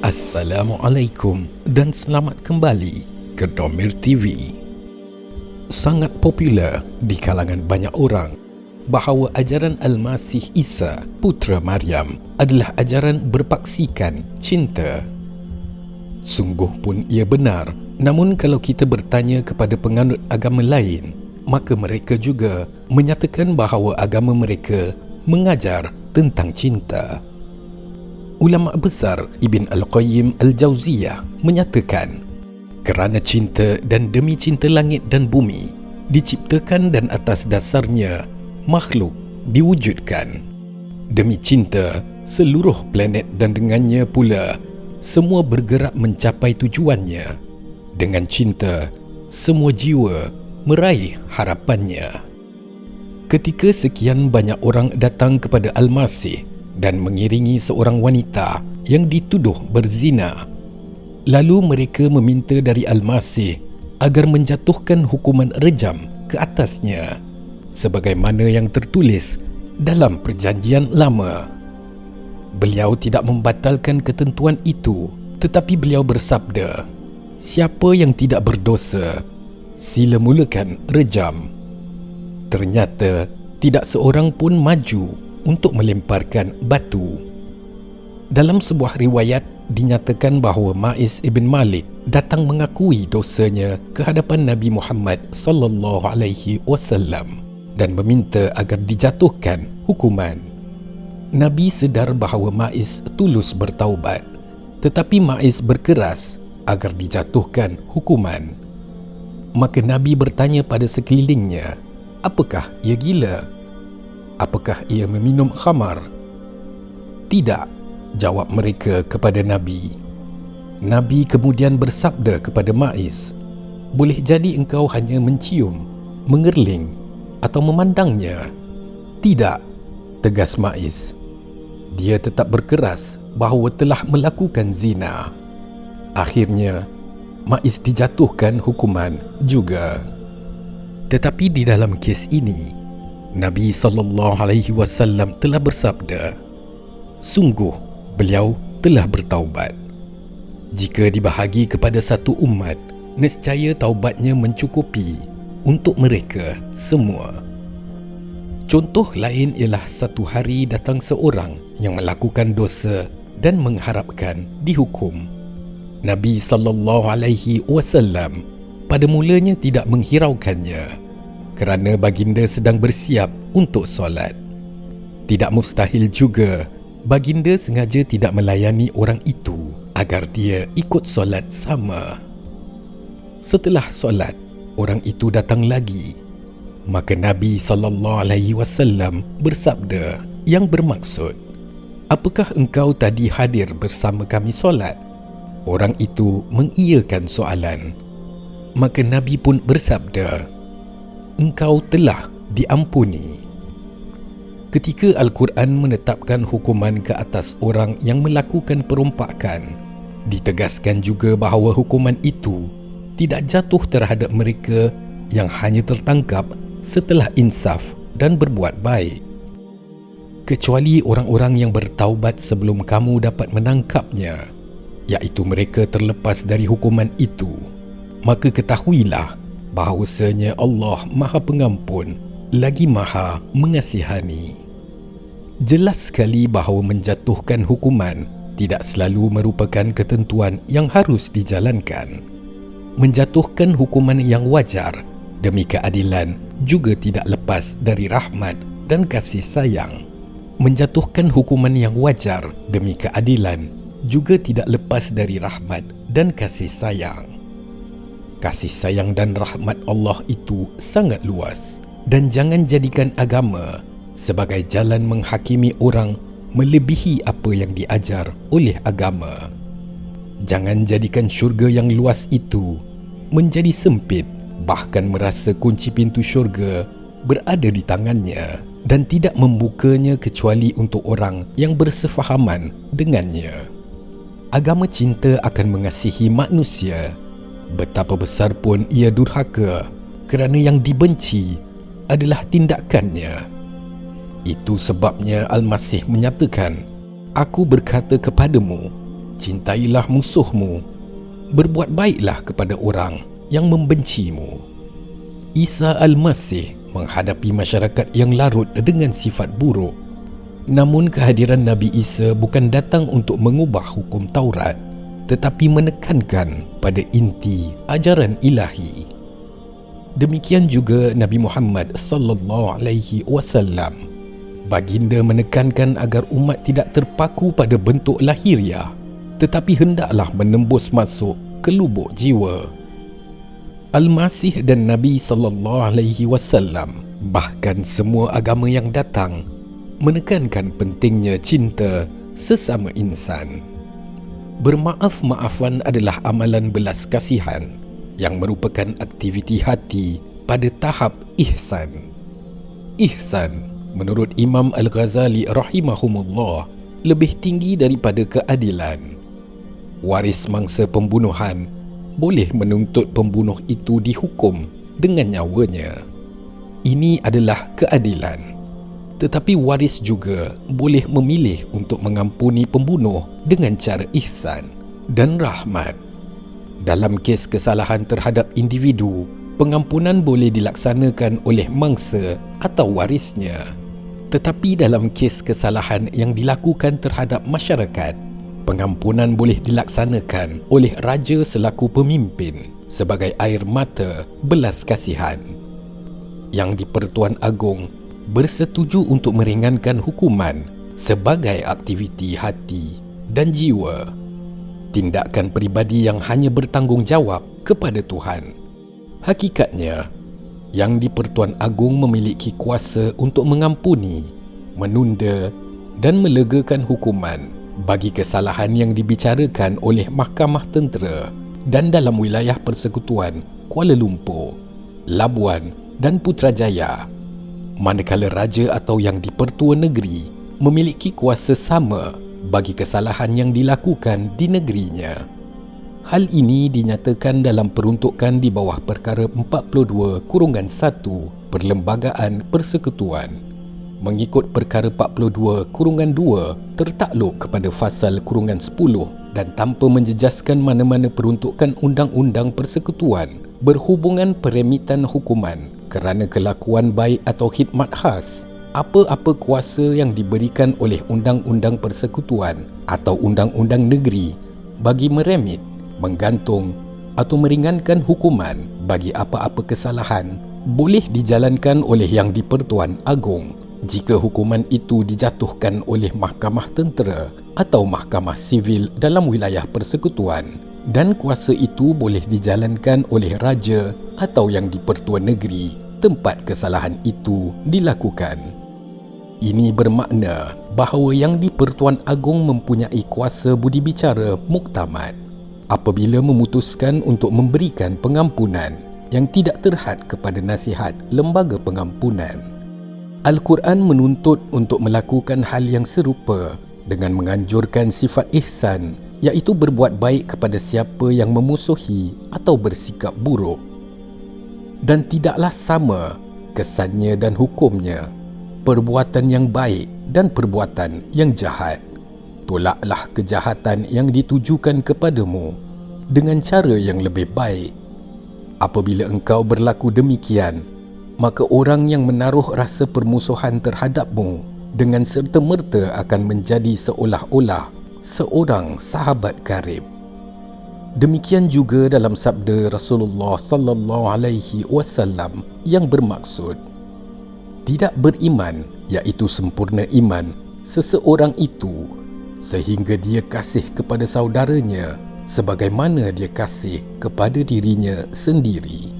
Assalamualaikum dan selamat kembali ke Domir TV. Sangat popular di kalangan banyak orang bahawa ajaran Al-Masih Isa, putera Maryam, adalah ajaran berpaksikan cinta. Sungguh pun ia benar, namun kalau kita bertanya kepada penganut agama lain, maka mereka juga menyatakan bahawa agama mereka mengajar tentang cinta. Ulama besar Ibn Al-Qayyim Al-Jauziyah menyatakan, kerana cinta dan demi cinta langit dan bumi diciptakan dan atas dasarnya makhluk diwujudkan. Demi cinta, seluruh planet dan dengannya pula semua bergerak mencapai tujuannya. Dengan cinta, semua jiwa meraih harapannya. Ketika sekian banyak orang datang kepada Al-Masih dan mengiringi seorang wanita yang dituduh berzina, lalu mereka meminta dari Al-Masih agar menjatuhkan hukuman rejam ke atasnya, sebagaimana yang tertulis dalam Perjanjian Lama. Beliau tidak membatalkan ketentuan itu, tetapi beliau bersabda, siapa yang tidak berdosa, sila mulakan rejam. Ternyata tidak seorang pun maju untuk melemparkan batu. Dalam sebuah riwayat dinyatakan bahawa Ma'iz ibn Malik datang mengakui dosanya ke hadapan Nabi Muhammad sallallahu alaihi wasallam dan meminta agar dijatuhkan hukuman. Nabi sedar bahawa Ma'iz tulus bertaubat, tetapi Ma'iz berkeras agar dijatuhkan hukuman. Maka Nabi bertanya pada sekelilingnya, apakah ia gila? Apakah ia meminum khamar? Tidak, jawab mereka kepada Nabi. Nabi kemudian bersabda kepada Ma'iz, boleh jadi engkau hanya mencium, mengerling atau memandangnya. Tidak, tegas Ma'iz. Dia tetap berkeras bahawa telah melakukan zina. Akhirnya, Ma'iz dijatuhkan hukuman juga. Tetapi di dalam kes ini, Nabi SAW telah bersabda, sungguh beliau telah bertaubat. Jika dibahagi kepada satu umat, nescaya taubatnya mencukupi untuk mereka semua. Contoh lain ialah satu hari datang seorang yang melakukan dosa dan mengharapkan dihukum. Nabi SAW pada mulanya tidak menghiraukannya, kerana baginda sedang bersiap untuk solat. Tidak mustahil juga baginda sengaja tidak melayani orang itu agar dia ikut solat sama. Setelah solat, orang itu datang lagi. Maka Nabi SAW bersabda yang bermaksud, apakah engkau tadi hadir bersama kami solat? Orang itu mengiyakan soalan. Maka Nabi pun bersabda, engkau telah diampuni. Ketika Al-Quran menetapkan hukuman ke atas orang yang melakukan perompakan, ditegaskan juga bahawa hukuman itu tidak jatuh terhadap mereka yang hanya tertangkap setelah insaf dan berbuat baik, kecuali orang-orang yang bertaubat sebelum kamu dapat menangkapnya, iaitu mereka terlepas dari hukuman itu. Maka ketahuilah bahawasanya Allah Maha Pengampun lagi Maha Mengasihani. Jelas sekali bahawa menjatuhkan hukuman tidak selalu merupakan ketentuan yang harus dijalankan. Menjatuhkan hukuman yang wajar demi keadilan juga tidak lepas dari rahmat dan kasih sayang. Menjatuhkan hukuman yang wajar demi keadilan juga tidak lepas dari rahmat dan kasih sayang. Kasih sayang dan rahmat Allah itu sangat luas, dan jangan jadikan agama sebagai jalan menghakimi orang melebihi apa yang diajar oleh agama. Jangan jadikan syurga yang luas itu menjadi sempit, bahkan merasa kunci pintu syurga berada di tangannya dan tidak membukanya kecuali untuk orang yang bersefahaman dengannya. Agama cinta akan mengasihi manusia, betapa besar pun ia durhaka, kerana yang dibenci adalah tindakannya. Itu sebabnya Al-Masih menyatakan, aku berkata kepadamu, cintailah musuhmu, berbuat baiklah kepada orang yang membencimu. Isa Al-Masih menghadapi masyarakat yang larut dengan sifat buruk. Namun kehadiran Nabi Isa bukan datang untuk mengubah hukum Taurat, tetapi menekankan pada inti ajaran ilahi. Demikian juga Nabi Muhammad sallallahu alaihi wasallam. Baginda menekankan agar umat tidak terpaku pada bentuk lahiriah, tetapi hendaklah menembus masuk ke lubuk jiwa. Al-Masih dan Nabi sallallahu alaihi wasallam, bahkan semua agama yang datang, menekankan pentingnya cinta sesama insan. Bermaaf-maafan adalah amalan belas kasihan yang merupakan aktiviti hati pada tahap ihsan. Ihsan, menurut Imam Al-Ghazali rahimahumullah, lebih tinggi daripada keadilan. Waris mangsa pembunuhan boleh menuntut pembunuh itu dihukum dengan nyawanya. Ini adalah keadilan. Tetapi waris juga boleh memilih untuk mengampuni pembunuh dengan cara ihsan dan rahmat. Dalam kes kesalahan terhadap individu, pengampunan boleh dilaksanakan oleh mangsa atau warisnya. Tetapi dalam kes kesalahan yang dilakukan terhadap masyarakat, pengampunan boleh dilaksanakan oleh raja selaku pemimpin sebagai air mata belas kasihan. Yang di-Pertuan Agong bersetuju untuk meringankan hukuman sebagai aktiviti hati dan jiwa. Tindakan peribadi yang hanya bertanggungjawab kepada Tuhan. Hakikatnya, yang di-Pertuan Agong memiliki kuasa untuk mengampuni, menunda dan melegakan hukuman bagi kesalahan yang dibicarakan oleh Mahkamah Tentera dan dalam wilayah Persekutuan Kuala Lumpur, Labuan dan Putrajaya. Manakala raja atau yang di-Pertua Negeri memiliki kuasa sama bagi kesalahan yang dilakukan di negerinya. Hal ini dinyatakan dalam peruntukan di bawah Perkara 42-1 Perlembagaan Persekutuan. Mengikut Perkara 42-2 tertakluk kepada Fasal -10 dan tanpa menjejaskan mana-mana peruntukan Undang-Undang Persekutuan berhubungan peremitan hukuman kerana kelakuan baik atau khidmat khas, apa-apa kuasa yang diberikan oleh Undang-Undang Persekutuan atau Undang-Undang Negeri bagi meremit, menggantung atau meringankan hukuman bagi apa-apa kesalahan boleh dijalankan oleh Yang di-Pertuan Agong jika hukuman itu dijatuhkan oleh Mahkamah Tentera atau Mahkamah Sivil dalam wilayah persekutuan, dan kuasa itu boleh dijalankan oleh Raja atau Yang di-Pertua Negeri tempat kesalahan itu dilakukan. Ini bermakna bahawa Yang di-Pertuan Agong mempunyai kuasa budi bicara muktamad apabila memutuskan untuk memberikan pengampunan yang tidak terhad kepada nasihat lembaga pengampunan. Al-Quran menuntut untuk melakukan hal yang serupa dengan menganjurkan sifat ihsan, iaitu berbuat baik kepada siapa yang memusuhi atau bersikap buruk. Dan tidaklah sama kesannya dan hukumnya perbuatan yang baik dan perbuatan yang jahat. Tolaklah kejahatan yang ditujukan kepadamu dengan cara yang lebih baik. Apabila engkau berlaku demikian, maka orang yang menaruh rasa permusuhan terhadapmu dengan serta-merta akan menjadi seolah-olah seorang sahabat karib. Demikian juga dalam sabda Rasulullah sallallahu alaihi wasallam yang bermaksud, tidak beriman, iaitu sempurna iman seseorang itu sehingga dia kasih kepada saudaranya sebagaimana dia kasih kepada dirinya sendiri.